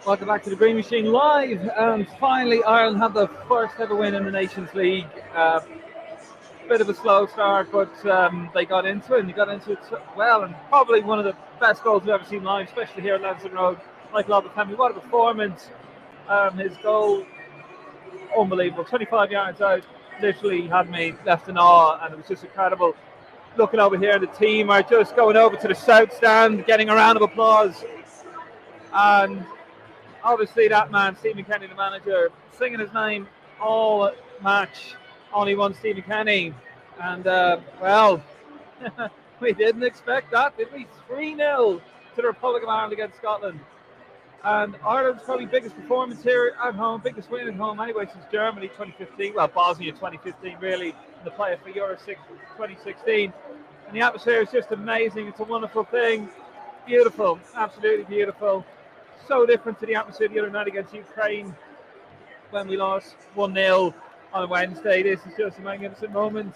Welcome back to the Green Machine Live, and finally Ireland had the first ever win in the Nations League. Bit of a slow start, but they got into it, and they got into it well, and probably one of the best goals we've ever seen live, especially here at Lansing Road. Michael Obafemi, what a performance. His goal, unbelievable, 25 yards out, literally had me left in awe, and it was just incredible. Looking over here, the team are just going over to the south stand, getting a round of applause, and obviously that man, Stephen Kenny, the manager, singing his name all match. Only one Stephen Kenny. And, well, we didn't expect that, did we? 3-0 to the Republic of Ireland against Scotland. And Ireland's probably biggest performance here at home, biggest win at home anyway since Germany 2015. Well, Bosnia 2015, really, in the playoff for Euro 2016. And the atmosphere is just amazing. It's a wonderful thing. Beautiful, absolutely beautiful. So different to the atmosphere the other night against Ukraine when we lost 1-0 on a Wednesday. This is just a magnificent moment.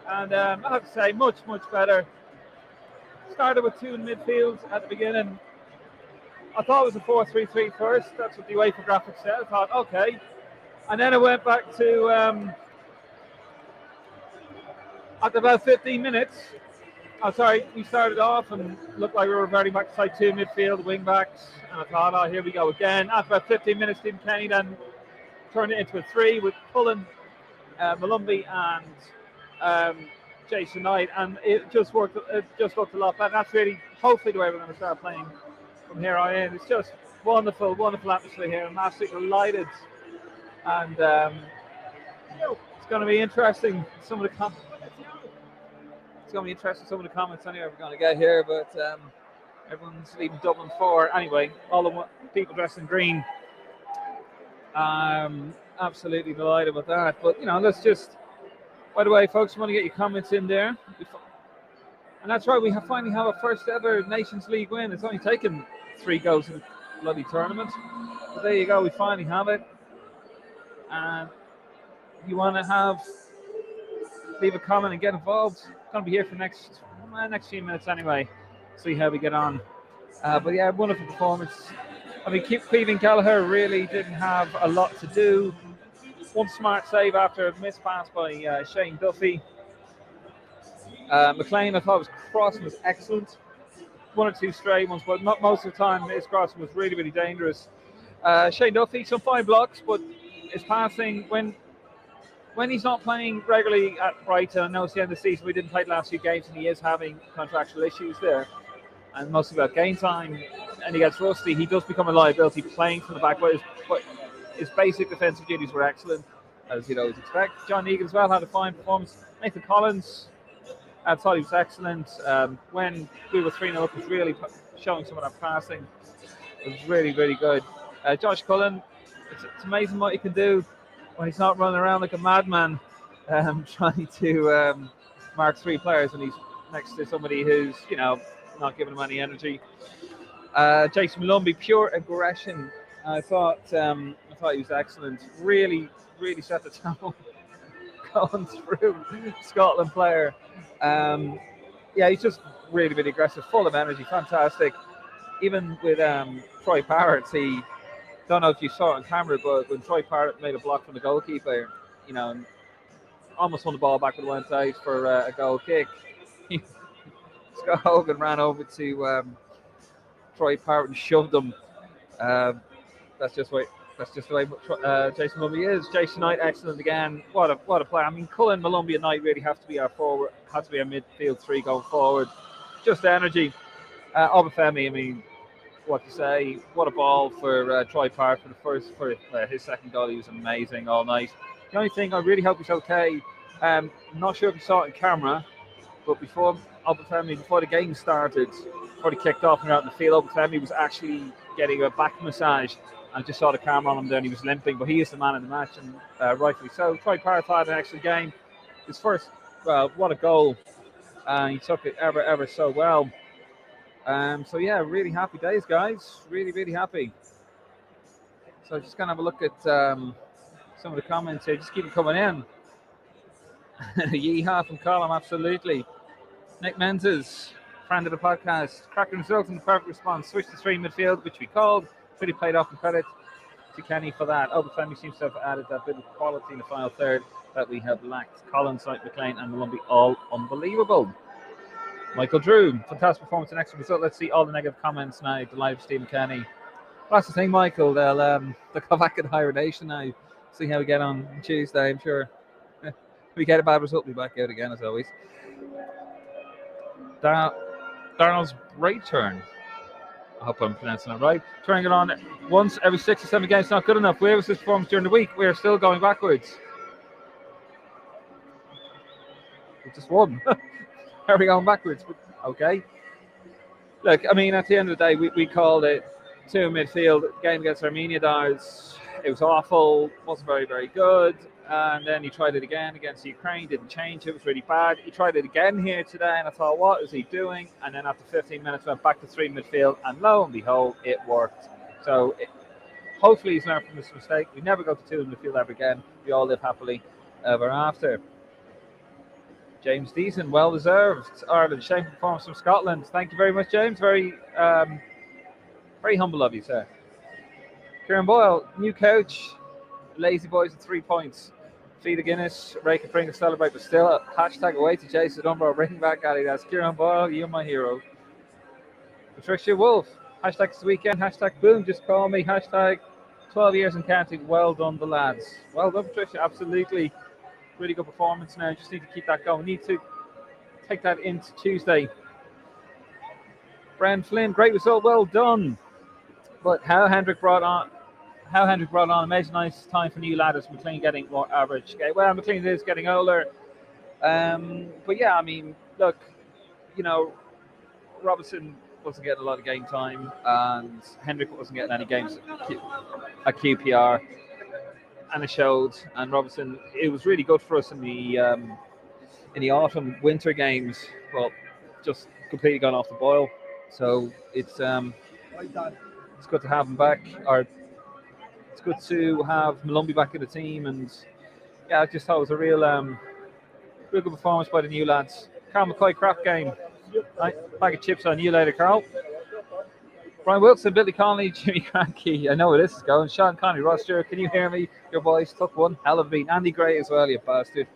And I have to say, much, much better. Started with two in midfield at the beginning. I thought it was a 4-3-3 first. That's what the UEFA graphics said. I thought, okay. And then I went back to, at about 15 minutes, we started off and looked like we were reverting back to side two midfield, wing backs. And I thought, oh, here we go again. After about 15 minutes, Stephen Kenny then turned it into a 3 with Cullen, Malumbi, and Jason Knight. And it just worked. It just looked a lot better. That's really, hopefully, the way we're going to start playing from here on in. It's just wonderful, wonderful atmosphere here. I'm absolutely delighted. And it's going to be interesting. Some of the It's going to be interesting, some of the comments anyway we're going to get here, but everyone's leaving Dublin for. Anyway, all the people dressed in green. Absolutely delighted with that. But, let's just, by the way, folks, we want to get your comments in there. And that's right, we finally have our first ever Nations League win. It's only taken 3 goals in the bloody tournament. But there you go, we finally have it. And you want to leave a comment and get involved. Going to be here for next few minutes anyway. See how we get on. But yeah, wonderful performance. I mean, Caoimhín Gallagher really didn't have a lot to do. One smart save after a missed pass by Shane Duffy. McLean, I thought his crossing was excellent. 1 or 2 stray ones, but not most of the time. His crossing was really, really dangerous. Shane Duffy, some fine blocks, but his passing, when he's not playing regularly at Brighton, I know it's the end of the season, we didn't play the last few games, and he is having contractual issues there, and mostly about game time, and he gets rusty. He does become a liability playing from the back, but his basic defensive duties were excellent, as you'd always expect. John Egan as well had a fine performance. Nathan Collins, I thought he was excellent. When we were 3-0 up, was really showing some of that passing. It was really, really good. Josh Cullen, it's amazing what he can do when he's not running around like a madman trying to mark 3 players when he's next to somebody who's, not giving him any energy. Jason Malumbi, pure aggression. I thought he was excellent. Really, really set the tone going through Scotland player. He's just really, really aggressive, full of energy, fantastic. Even with Troy Parrott, don't know if you saw it on camera, but when Troy Parrott made a block from the goalkeeper, almost won the ball back with one side for a goal kick. Scott Hogan ran over to Troy Parrott and shoved him. That's just the way Jason Malumbi is. Jason Knight, excellent again. What a player. I mean, Cullen, Malumbi, and Knight really have to be our forward. Has to be our midfield 3 going forward. Just energy. Obafemi, I mean, what to say? What a ball for Troy Parrott for his second goal. He was amazing all night. The only thing I really hope he's okay. I'm not sure if you saw it in camera, but before the game started, before he kicked off and we were out in the field, Obafemi was actually getting a back massage. I just saw the camera on him there, and he was limping, but he is the man of the match, and rightfully so. Troy Parrott had an excellent game. His first, what a goal. He took it ever so well. So yeah, really happy days, guys. Really, really happy. So just going to have a look at some of the comments here. Just keep it coming in. Yeehaw from Column, absolutely. Nick Menzies, friend of the podcast. Cracking result in the perfect response. Switch to three midfield, which we called. Pretty played off, and credit to Kenny for that. Obafemi seems to have added that bit of quality in the final third that we have lacked. Collins, St. McLean, and Malumbi all unbelievable. Michael Drew, fantastic performance and extra result. Let's see all the negative comments now. Delighted with Stephen Kenny. That's the thing, Michael. They'll go back at Higher Nation now. See how we get on Tuesday, I'm sure. If we get a bad result, we'll be back out again, as always. Darnell's right turn. I hope I'm pronouncing it right. Turning it on once every 6 or 7 games, not good enough. Where was his performance during the week? We're still going backwards. We just won. Are we going backwards? Okay. Look, I mean, at the end of the day, we called it 2 midfield game against Armenia Dars. It was awful, wasn't very, very good. And then he tried it again against Ukraine, didn't change, it was really bad. He tried it again here today, and I thought, what is he doing? And then after 15 minutes, went back to 3 midfield, and lo and behold, it worked. So hopefully he's learned from this mistake. We never go to 2 midfield ever again. We all live happily ever after. James Deason, well deserved. Ireland, shameful performance from Scotland. Thank you very much, James. Very humble of you, sir. Kieran Boyle, new coach. Lazy boys at 3 points. Feed a Guinness, Ray can bring to celebrate, but still, hashtag away to Jason Dunbar, bring back Ali. That's Kieran Boyle, you're my hero. Patricia Wolf, hashtag it's the weekend, hashtag boom, just call me, hashtag 12 years in counting. Well done, the lads. Well done, Patricia, absolutely. Really good performance now. Just need to keep that going. Need to take that into Tuesday. Bren Flynn, great result, well done. But how Hendrick brought on amazing nice time for new ladders. McLean getting more average. Well, McLean is getting older. But yeah, I mean, look, you know, Robinson wasn't getting a lot of game time, and Hendrick wasn't getting any games at QPR, and it showed. And Robinson, it was really good for us in the autumn winter games, but just completely gone off the boil. So it's good to have him back. It's good to have Malumbi back in the team, and yeah, I just thought it was a real good performance by the new lads. Carl McCoy, crap game. Right, bag of chips on you later, Carl. Brian Wilson, Billy Connolly, Jimmy Cranky. I know where this is going. Sean Connery, Ross Stewart, can you hear me? Your boys took one hell of a beat. Andy Gray as well, you bastard.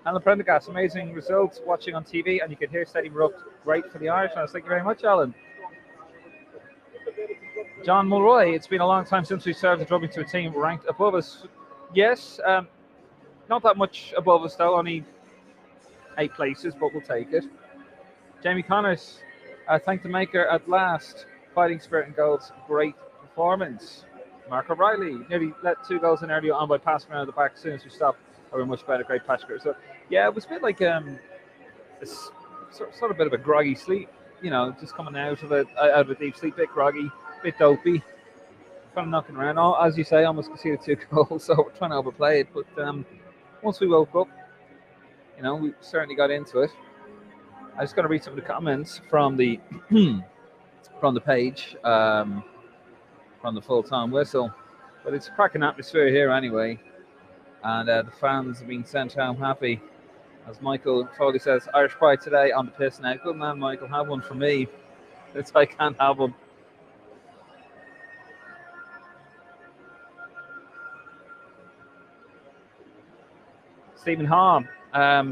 Alan Prendergast, amazing results watching on TV, and you could hear Steady Rupt. Great for the Irishman. Thank you very much, Alan. John Mulroy, it's been a long time since we started drubbing to a team ranked above us. Yes, not that much above us though, only 8 places, but we'll take it. Jamie Connors, thank the maker at last. Fighting spirit and goals, great performance. Mark O'Reilly, nearly let 2 goals in early on by passing around the back as soon as we stopped. We're much better, great patch. So yeah, it was a bit like a sort of bit of a groggy sleep, you know, just coming out of a deep sleep, bit groggy, bit dopey, kind of knocking around. As you say, almost conceded 2 goals, so we're trying to overplay it. But once we woke up, you know, we certainly got into it. I just got to read some of the comments from the from the page, from the full-time whistle. But it's a cracking atmosphere here anyway, and the fans have been sent home happy. As Michael Foley says, Irish pride today on the piss now. Good man, Michael. Have one for me. I can't have one. Stephen Hahn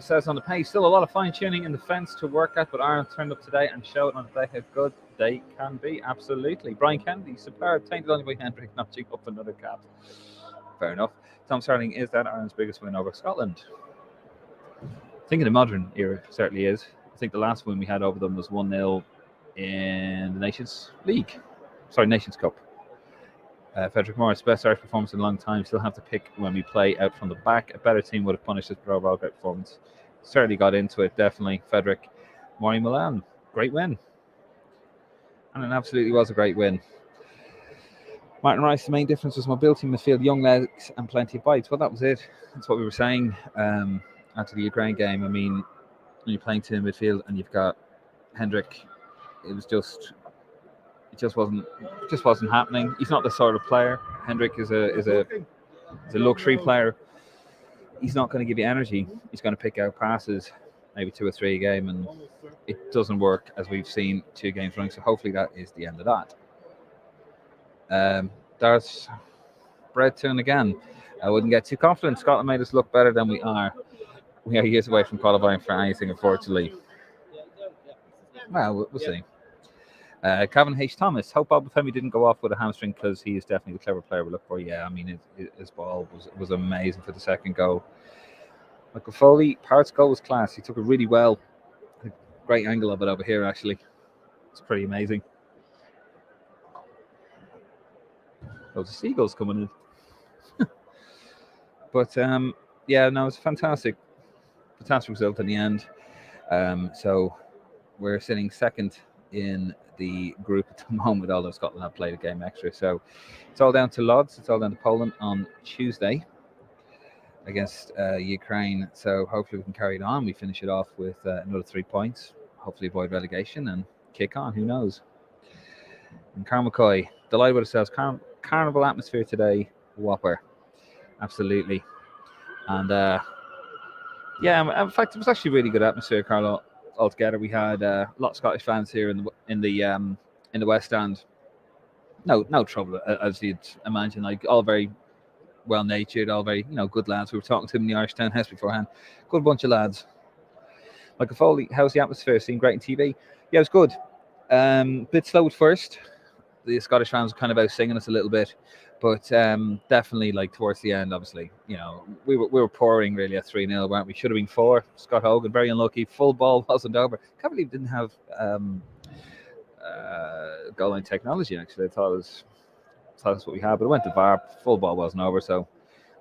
says on the page, still a lot of fine-tuning in the fence to work at, but Ireland turned up today and showed on the day how good they can be. Absolutely. Brian Kennedy, superb. Tainted only by Hendrick notching up another cap. Fair enough. Tom Sterling, is that Ireland's biggest win over Scotland? I think in the modern era, it certainly is. I think the last win we had over them was 1-0 in the Nations Cup. Frederick Morris, best Irish performance in a long time. Still have to pick when we play out from the back. A better team would have punished us, but overall great performance. Certainly got into it, definitely. Frederick, Maury Milan, great win. And it absolutely was a great win. Martin Rice, the main difference was mobility in midfield, young legs and plenty of bites. Well, that was it. That's what we were saying after the Ukraine game. I mean, when you're playing 2 in midfield and you've got Hendrick, it just wasn't happening. He's not the sort of player. Hendrick is a luxury player. he's not going to give you energy. He's going to pick out passes, maybe 2 or 3 a game, and it doesn't work as we've seen 2 games running. So hopefully that is the end of that. There's Breadtoon again. I wouldn't get too confident. Scotland made us look better than we are. We are years away from qualifying for anything, unfortunately. Well, we'll see. Kevin H. Thomas. Hope Obafemi didn't go off with a hamstring because he is definitely the clever player we look for. Yeah, I mean, his ball was amazing for the second goal. Michael Foley, Parrot's goal was class. He took it really well. A great angle of it over here, actually. It's pretty amazing. Those are seagulls coming in. But, yeah, no, it's a fantastic result in the end. So we're sitting second in the group at the moment, although Scotland have played a game extra. So it's all down to Lodz. It's all down to Poland on Tuesday against Ukraine. So hopefully we can carry it on. We finish it off with another 3 points. Hopefully avoid relegation and kick on. Who knows? And Carl McCoy, delighted with ourselves. Carnival atmosphere today. Whopper. Absolutely. And yeah, in fact, it was actually really good atmosphere, Carlo. Altogether, we had a lot of Scottish fans here in the West Stand. No trouble, as you'd imagine. Like, all very well natured, all very good lads. We were talking to them in the Irish Townhouse beforehand. Good bunch of lads. Michael Foley, how's the atmosphere? Seeing great on TV. Yeah, it was good. Bit slow at first. The Scottish fans were kind of out singing us a little bit, but definitely, like, towards the end, obviously, we were pouring really at 3-0, weren't we? Should have been 4. Scott Hogan, very unlucky. Full ball wasn't over. Can't believe we didn't have goal line technology. Actually, I thought that's what we had, but it went to VAR. Full ball wasn't over, so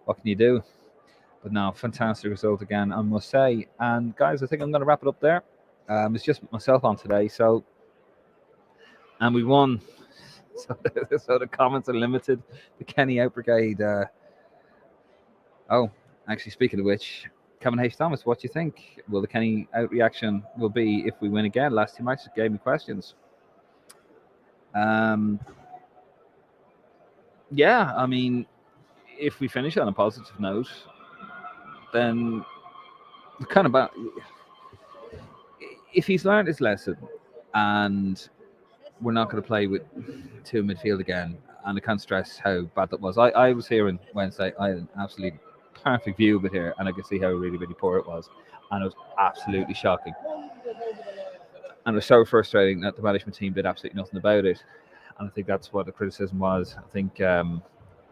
what can you do? But no, fantastic result again, I must say. And guys, I think I'm going to wrap it up there. It's just myself on today, and we won. So the comments are limited. The Kenny Out Brigade. Actually, speaking of which, Kevin H. Thomas, what do you think? Will the Kenny Out reaction will be if we win again? Last 2 matches gave me questions. Yeah, I mean, if we finish on a positive note, then kind of if he's learned his lesson and we're not going to play with 2 midfield again, and I can't stress how bad that was. I was here on Wednesday. I had an absolutely perfect view of it here, and I could see how really, really poor it was, and it was absolutely shocking. And it was so frustrating that the management team did absolutely nothing about it, and I think that's what the criticism was. I think Dan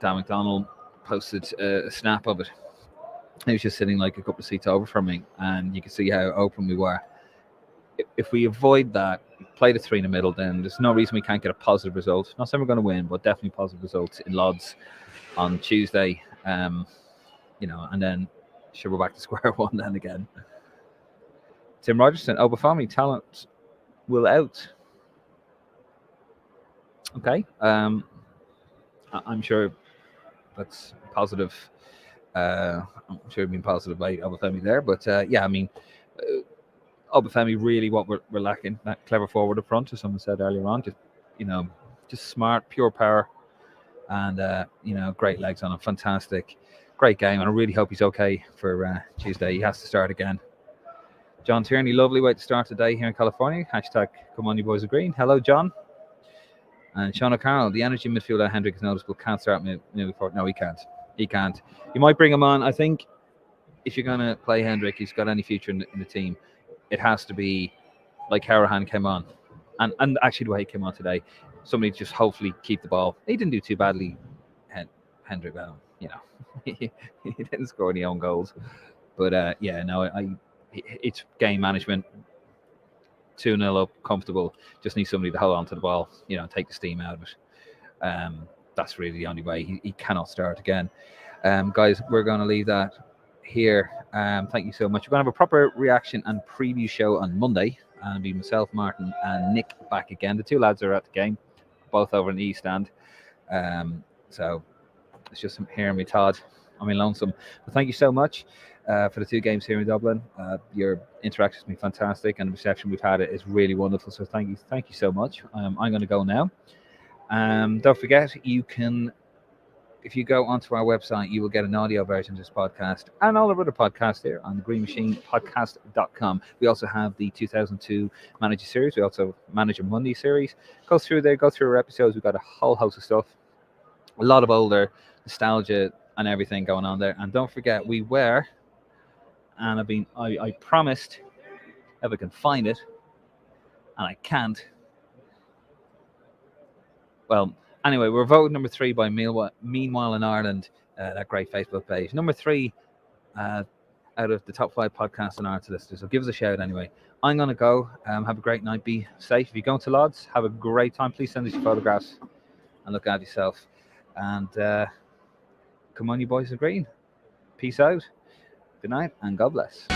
McDonnell posted a snap of it. He was just sitting like a couple of seats over from me, and you could see how open we were. If we avoid that, play the 3 in the middle, then there's no reason we can't get a positive result. Not saying we're going to win, but definitely positive results in Lodz on Tuesday. And then sure, we're back to square one then again. Tim Rogerson, Obafemi talent will out. Okay. I'm sure that's positive. I'm sure you've been positive by Obafemi there, but yeah, I mean, Obafemi really what we're lacking, that clever forward up front, as someone said earlier on. Just smart, pure power, and great legs on him. Fantastic, great game, and I really hope he's okay for Tuesday. He has to start again. John Tierney, lovely way to start the day here in California. Hashtag come on, you boys are green. Hello, John. And Sean O'Carroll, the energy midfielder Hendrick is noticeable. Can't start maybe for. No, he can't. He can't. You might bring him on. I think if you're going to play Hendrick, he's got any future in the team. It has to be like Harahan came on, and actually the way he came on today, somebody just hopefully keep the ball. He didn't do too badly, Hendrick. Well, he didn't score any own goals, but it's game management. 2-0 up, comfortable. Just need somebody to hold on to the ball, take the steam out of it. That's really the only way. He cannot start again. Guys, we're going to leave that here. Thank you so much. We're going to have a proper reaction and preview show on Monday, and it'll be myself, Martin, and Nick back again. The 2 lads are at the game, both over in the East Stand. So it's just hearing me, Todd. I'm in lonesome. But thank you so much for the 2 games here in Dublin. Your interaction has been fantastic, and the reception we've had is really wonderful. So thank you so much. I'm going to go now. Don't forget, you can if you go onto our website, you will get an audio version of this podcast and all our other podcasts there on the greenmachinepodcast.com. We also have the 2002 Manager series. We also Manager Monday series. Go through there, go through our episodes. We've got a whole host of stuff. A lot of older nostalgia and everything going on there. And don't forget, we were, and I promised, if I can find it, and I can't. Well, anyway, we're voted number 3 by Meanwhile in Ireland, that great Facebook page. Number 3 out of the top 5 podcasts in Ireland to listeners. So give us a shout anyway. I'm going to go. Have a great night. Be safe. If you're going to Lodz, have a great time. Please send us your photographs and look after yourself. And come on, you boys of green. Peace out. Good night and God bless.